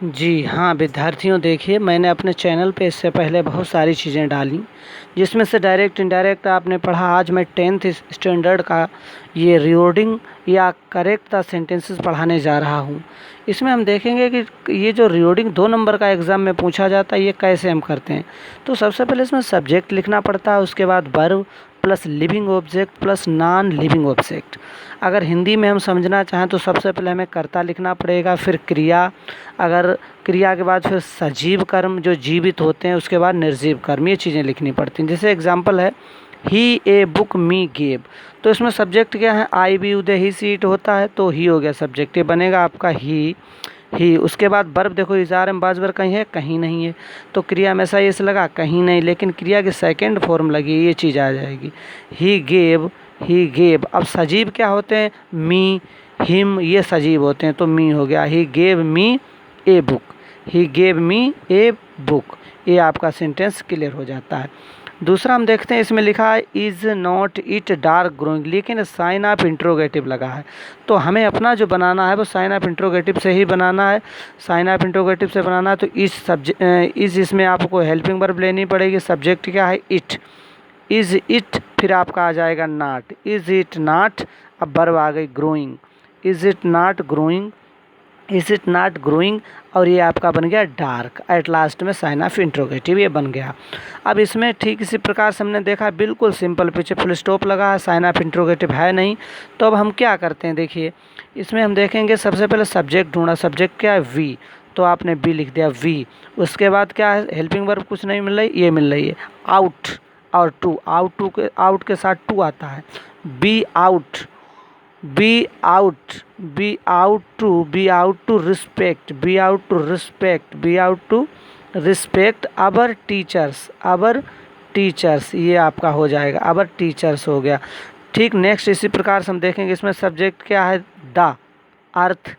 जी हाँ, विद्यार्थियों देखिए मैंने अपने चैनल पे इससे पहले बहुत सारी चीज़ें डाली, जिसमें से डायरेक्ट इनडायरेक्ट आपने पढ़ा। आज मैं 10th स्टैंडर्ड का ये रीवर्डिंग या करेक्ट द सेंटेंसेस पढ़ाने जा रहा हूँ। इसमें हम देखेंगे कि ये जो रीवर्डिंग 2 नंबर का एग्ज़ाम में पूछा जाता है, ये कैसे हम करते हैं। तो सबसे पहले इसमें सब्जेक्ट लिखना पड़ता है, उसके बाद verb plus living object plus non living object. अगर हिंदी में हम समझना चाहें तो सबसे पहले हमें कर्ता लिखना पड़ेगा, फिर क्रिया, अगर क्रिया के बाद फिर सजीव कर्म जो जीवित होते हैं, उसके बाद निर्जीव कर्म, ये चीज़ें लिखनी पड़ती हैं। जैसे एग्जांपल है ही ए बुक मी गेव, तो इसमें सब्जेक्ट क्या है, आई बी उदय ही सीट होता है, तो ही हो गया सब्जेक्ट, ये बनेगा आपका ही। उसके बाद वर्ब देखो, इज़ार में बाजवर कहीं है, कहीं नहीं है, तो क्रिया में ऐसा ये से लगा कहीं नहीं, लेकिन क्रिया की सेकंड फॉर्म लगी, ये चीज़ आ जाएगी ही गेव। अब सजीव क्या होते हैं, मी हिम, ये सजीव होते हैं, तो मी हो गया he gave me a book, he gave me a book. ये आपका सेंटेंस क्लियर हो जाता है। दूसरा हम देखते हैं, इसमें लिखा है is not it dark growing, लेकिन साइन ऑफ इंट्रोगेटिव लगा है, तो हमें अपना जो बनाना है वो साइन ऑफ इंट्रोगेटिव से ही बनाना है। साइन ऑफ इंट्रोगेटिव से बनाना है तो इज़ इसमें आपको हेल्पिंग वर्ब लेनी पड़ेगी। सब्जेक्ट क्या है, इट, इज़ इट, फिर आपका आ जाएगा नॉट, इज़ इट नॉट, अब वर्ब आ गई growing, is it not growing, is it not growing, और ये आपका बन गया डार्क। एट लास्ट में साइन ऑफ इंट्रोगेटिव ये बन गया। अब इसमें ठीक इसी प्रकार से हमने देखा, बिल्कुल सिंपल, पीछे फुल स्टॉप लगा है, साइन ऑफ इंट्रोगेटिव है नहीं, तो अब हम क्या करते हैं, देखिए इसमें हम देखेंगे सबसे पहले सब्जेक्ट ढूंढा, सब्जेक्ट क्या है वी, तो आपने बी लिख दिया वी। उसके बाद क्या है, हेल्पिंग वर्ब कुछ नहीं मिल रही, ये मिल रही है आउट और टू, आउट के साथ टू आता है, be out, be out, be out to respect, be out to respect, be out to respect our teachers, ये आपका हो जाएगा अवर टीचर्स हो गया। ठीक, नेक्स्ट इसी प्रकार से हम देखेंगे, इसमें सब्जेक्ट क्या है, द अर्थ,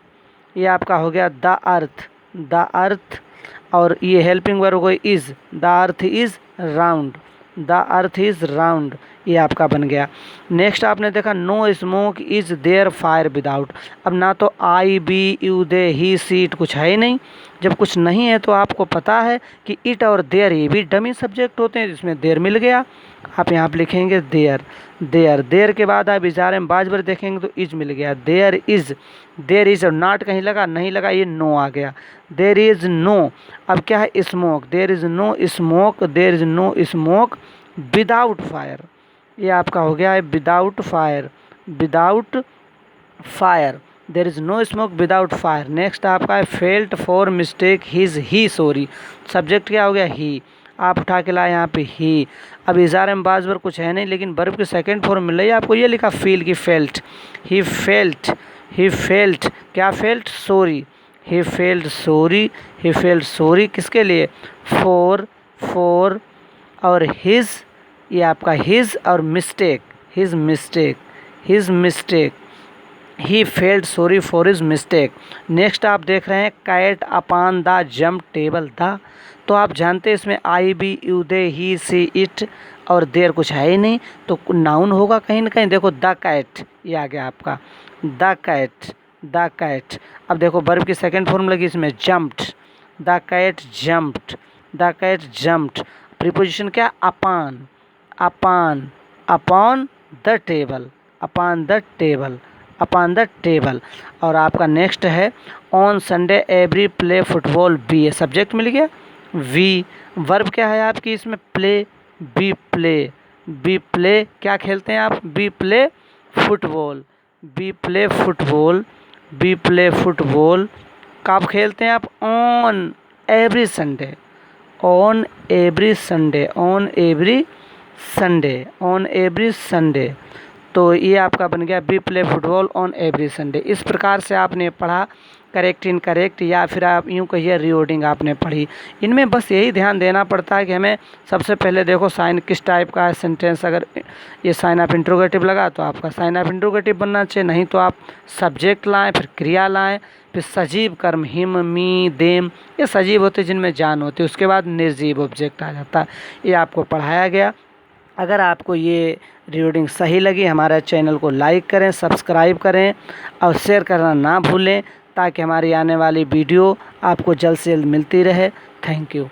ये आपका हो गया द अर्थ, और ये हेल्पिंग वर्ब हो गई is, the earth is round, the earth is round, ये आपका बन गया। नेक्स्ट आपने देखा no smoke is there fire without, अब ना तो I be you they he seat कुछ है ही नहीं। जब कुछ नहीं है तो आपको पता है कि इट और देयर ये भी डमी सब्जेक्ट होते हैं, जिसमें देयर मिल गया, आप यहाँ पर लिखेंगे देयर के बाद आप इजारे में बाजबर देखेंगे तो इज मिल गया, देयर इज़, और नॉट कहीं लगा नहीं लगा, ये नो आ गया, देयर इज़ नो। अब क्या है, smoke, there is no smoke without fire, ये आपका हो गया है without fire, there is no smoke without fire. Next आपका है फेल्ट फॉर मिस्टेक ही सॉरी, सब्जेक्ट क्या हो गया ही, आप उठा के लाए यहाँ पे ही। अब इज़ार में बाजबर कुछ है नहीं, लेकिन वर्ब की सेकंड फॉर्म मिल रही है आपको, ये लिखा फील की फेल्ट, ही फेल्ट क्या felt, sorry, he felt sorry किसके लिए, फॉर और हिज, ये आपका हिज और mistake, his mistake, he felt sorry for his mistake. Next आप देख रहे हैं cat upon the jump table, the, तो आप जानते हैं इसमें I be you they he see it और देर कुछ है ही नहीं, तो नाउन होगा कहीं ना कहीं। देखो द कैट, ये आ गया आपका द कैट। अब देखो वर्ब की सेकंड फॉर्म लगी इसमें jumped, the cat jumped, preposition क्या, अपॉन द टेबल, और आपका नेक्स्ट है on Sunday every play football, we, ये सब्जेक्ट मिल गया वी। वर्ब क्या है आपकी इसमें, प्ले, बी प्ले क्या खेलते हैं आप, बी प्ले फुटबॉल, कब खेलते हैं आप, ऑन एवरी संडे, तो ये आपका बन गया we play football on every Sunday. इस प्रकार से आपने पढ़ा करेक्ट इनकरेक्ट, या फिर आप यूँ कहिए रीवर्डिंग आपने पढ़ी। इनमें बस यही ध्यान देना पड़ता है कि हमें सबसे पहले देखो साइन किस टाइप का है सेंटेंस, अगर ये साइन ऑफ इंट्रोगेटिव लगा तो आपका साइन ऑफ इंट्रोगेटिव बनना चाहिए, नहीं तो आप सब्जेक्ट लाएँ, फिर क्रिया लाएँ, फिर सजीव कर्म हिम मी देम, ये सजीव होते जिनमें जान होती है, उसके बाद निर्जीव ऑब्जेक्ट आ जाता है। ये आपको पढ़ाया गया। अगर आपको ये रीडिंग सही लगी, हमारे चैनल को लाइक करें, सब्सक्राइब करें और शेयर करना ना भूलें, ताकि हमारी आने वाली वीडियो आपको जल्द से जल्द मिलती रहे। Thank you.